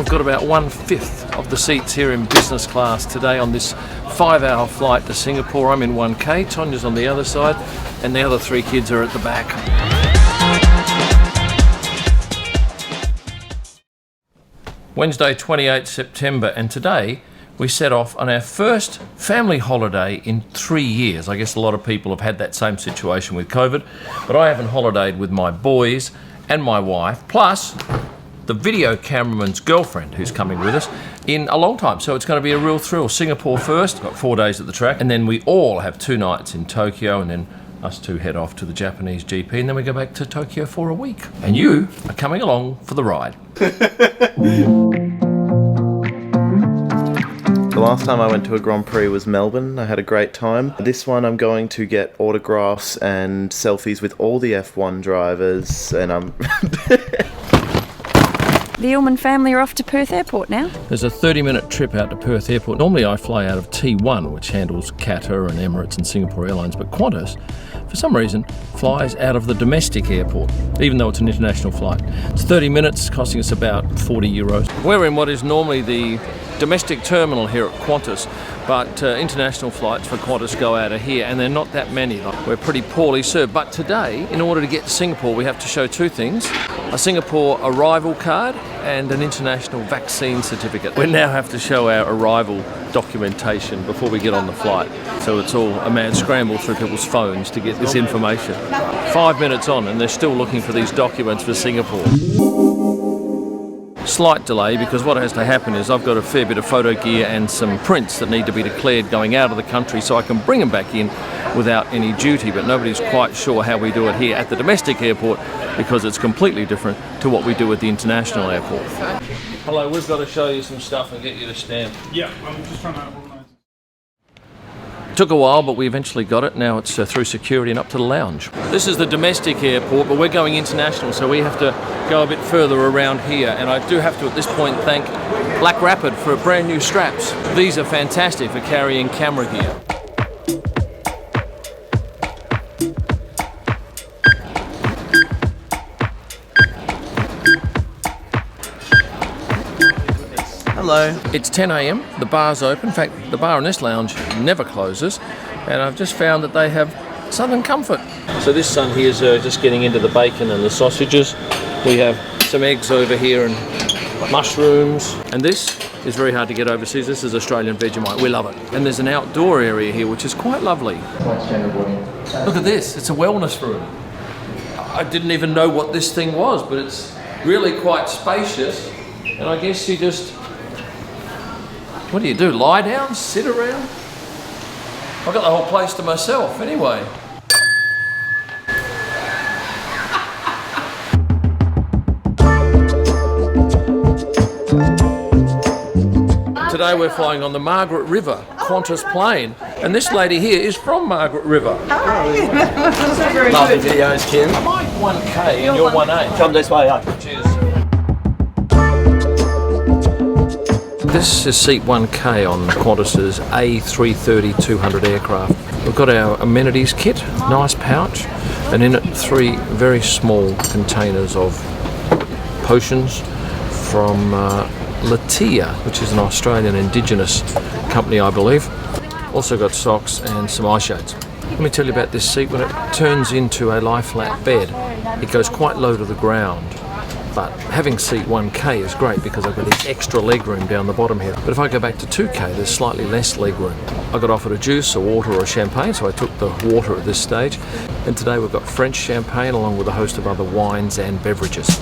I've got about 1/5 of the seats here in business class today on this 5-hour flight to Singapore. I'm in 1K, Tonya's on the other side, and the other 3 kids are at the back. Wednesday, 28 September, and today we set off on our first family holiday in 3 years. I guess a lot of people have had that same situation with COVID, but I haven't holidayed with my boys and my wife, plus the video cameraman's girlfriend who's coming with us, in a long time. So it's going to be a real thrill. Singapore first, got 4 days at the track, and then we all have 2 nights in Tokyo, and then us 2 head off to the Japanese GP, and then we go back to Tokyo for a week. And you are coming along for the ride. The last time I went to a Grand Prix was Melbourne. I had a great time. This one I'm going to get autographs and selfies with all the F1 drivers, and I'm... The Illman family are off to Perth Airport now. There's a 30-minute trip out to Perth Airport. Normally I fly out of T1, which handles Qatar and Emirates and Singapore Airlines, but Qantas, for some reason, flies out of the domestic airport, even though it's an international flight. It's 30 minutes, costing us about €40. We're in what is normally the domestic terminal here at Qantas, but international flights for Qantas go out of here, and they're not that many. We're pretty poorly served. But today, in order to get to Singapore, we have to show 2 things: a Singapore arrival card and an international vaccine certificate. We now have to show our arrival documentation before we get on the flight. So it's all a mad scramble through people's phones to get this information. 5 minutes on and they're still looking for these documents for Singapore. Slight delay, because what has to happen is I've got a fair bit of photo gear and some prints that need to be declared going out of the country so I can bring them back in without any duty, but nobody's quite sure how we do it here at the domestic airport because it's completely different to what we do at the international airport. Hello, we've got to show you some stuff and get you to stamp. Yeah, I'm just trying to organise. Took a while, but we eventually got it. Now it's through security and up to the lounge. This is the domestic airport, but we're going international, so we have to go a bit further around here. And I do have to, at this point, thank Black Rapid for brand new straps. These are fantastic for carrying camera gear. Hello. It's 10 a.m, the bar's open. In fact, the bar in this lounge never closes, and I've just found that they have Southern Comfort. So this son here is just getting into the bacon and the sausages. We have some eggs over here and mushrooms, and this is very hard to get overseas. This is Australian Vegemite. We love it. And there's an outdoor area here which is quite lovely. Look at this, it's a wellness room. I didn't even know what this thing was, but it's really quite spacious, and I guess you just... What do? Lie down? Sit around? I've got the whole place to myself anyway. Today we're flying on the Margaret River, Qantas plane, and this lady here is from Margaret River. Hi! Love the videos, Kim. Am I 1K and you're 1A? Come this way, Cheers. This is seat 1K on Qantas's A330-200 aircraft. We've got our amenities kit, nice pouch, and in it 3 very small containers of potions from Latia, which is an Australian Indigenous company, I believe. Also got socks and some eye shades. Let me tell you about this seat. When it turns into a lie-flat bed, it goes quite low to the ground. But having seat 1K is great because I've got this extra leg room down the bottom here. But if I go back to 2K, there's slightly less leg room. I got offered a juice, a water or a champagne, so I took the water at this stage. And today we've got French champagne along with a host of other wines and beverages.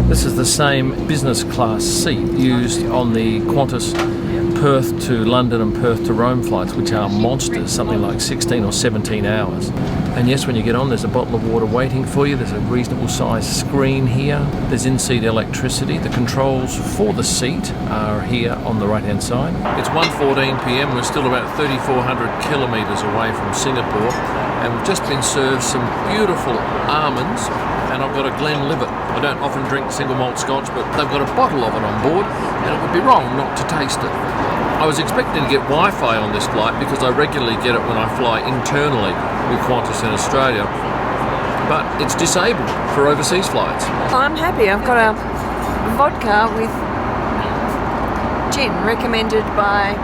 This is the same business class seat used on the Qantas Perth to London and Perth to Rome flights, which are monsters, something like 16 or 17 hours. And yes, when you get on, there's a bottle of water waiting for you. There's a reasonable sized screen here. There's in-seat electricity. The controls for the seat are here on the right-hand side. It's 1:14 p.m. We're still about 3,400 kilometres away from Singapore, and we've just been served some beautiful almonds and I've got a Glenlivet. I don't often drink single malt scotch, but they've got a bottle of it on board, and it would be wrong not to taste it. I was expecting to get Wi-Fi on this flight because I regularly get it when I fly internally with Qantas in Australia, but it's disabled for overseas flights. I'm happy. I've got a vodka with gin recommended by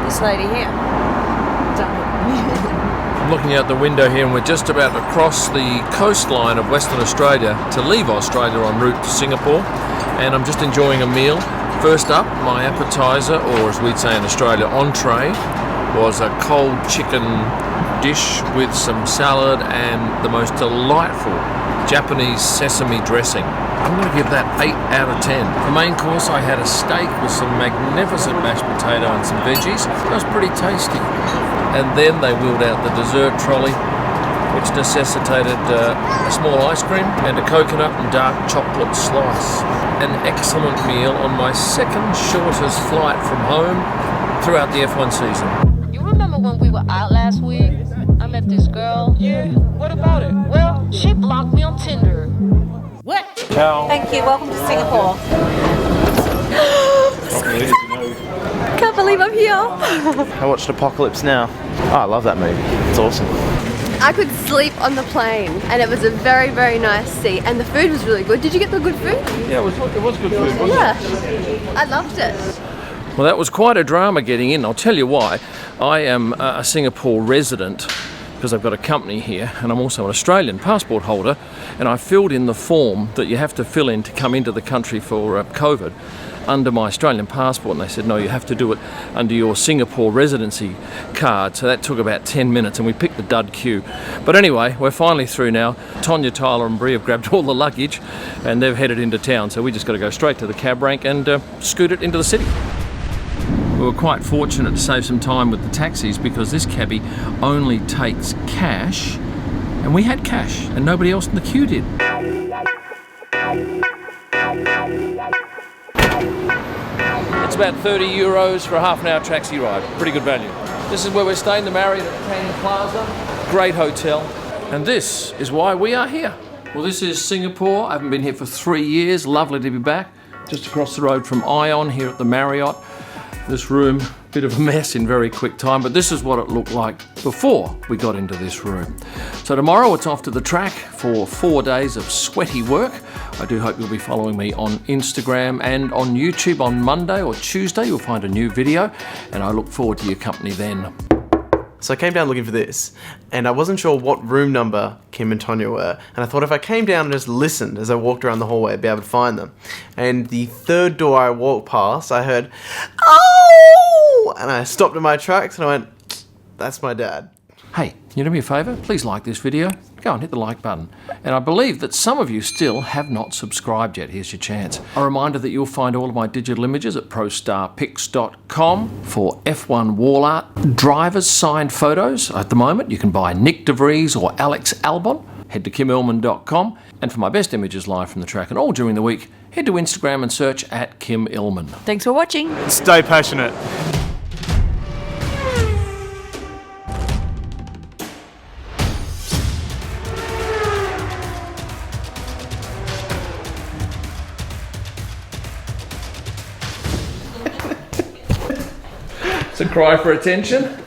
this lady here. I'm looking out the window here and we're just about to cross the coastline of Western Australia to leave Australia en route to Singapore, and I'm just enjoying a meal. First up, my appetizer, or as we'd say in Australia, entree, was a cold chicken dish with some salad and the most delightful Japanese sesame dressing. I'm going to give that 8 out of 10. The main course, I had a steak with some magnificent mashed potato and some veggies. It was pretty tasty. And then they wheeled out the dessert trolley, which necessitated a small ice cream and a coconut and dark chocolate slice. An excellent meal on my second shortest flight from home throughout the F1 season. You remember when we were out last week? I met this girl. Yeah, what about it? Well, she blocked me on Tinder. What? Ciao. Thank you. Welcome to Singapore. Can't believe I'm here. I watched Apocalypse Now. Oh, I love that movie. It's awesome. I could sleep on the plane, and it was a very, very nice seat, and the food was really good. Did you get the good food? Yeah, it was good food, wasn't it? Yeah, I loved it. Well, that was quite a drama getting in. I'll tell you why. I am a Singapore resident because I've got a company here, and I'm also an Australian passport holder, and I filled in the form that you have to fill in to come into the country for COVID under my Australian passport, and they said, no, you have to do it under your Singapore residency card. So that took about 10 minutes, and we picked the dud queue. But anyway, we're finally through now. Tonya, Tyler and Bree have grabbed all the luggage, and they've headed into town, so we just got to go straight to the cab rank and scoot it into the city. We were quite fortunate to save some time with the taxis because this cabbie only takes cash, and we had cash, and nobody else in the queue did. It's about €30 for a half an hour taxi ride. Pretty good value. This is where we're staying, the Marriott at Canning Plaza. Great hotel. And this is why we are here. Well, this is Singapore. I haven't been here for 3 years. Lovely to be back. Just across the road from Ion here at the Marriott. This room, bit of a mess in very quick time, but this is what it looked like before we got into this room. So tomorrow it's off to the track for 4 days of sweaty work. I do hope you'll be following me on Instagram and on YouTube on Monday or Tuesday. You'll find a new video, and I look forward to your company then. So I came down looking for this, and I wasn't sure what room number Kim and Tonya were, and I thought if I came down and just listened as I walked around the hallway, I'd be able to find them. And the third door I walked past, I heard, "Oh!" and I stopped in my tracks and I went, "That's my dad." Hey, can you do me a favour? Please like this video. Go and hit the like button. And I believe that some of you still have not subscribed yet. Here's your chance. A reminder that you'll find all of my digital images at prostarpics.com for F1 wall art. Drivers' signed photos. At the moment, you can buy Nick DeVries or Alex Albon. Head to kimillman.com. And for my best images live from the track and all during the week, head to Instagram and search at Kim Illman. Thanks for watching. Stay passionate. It's a cry for attention.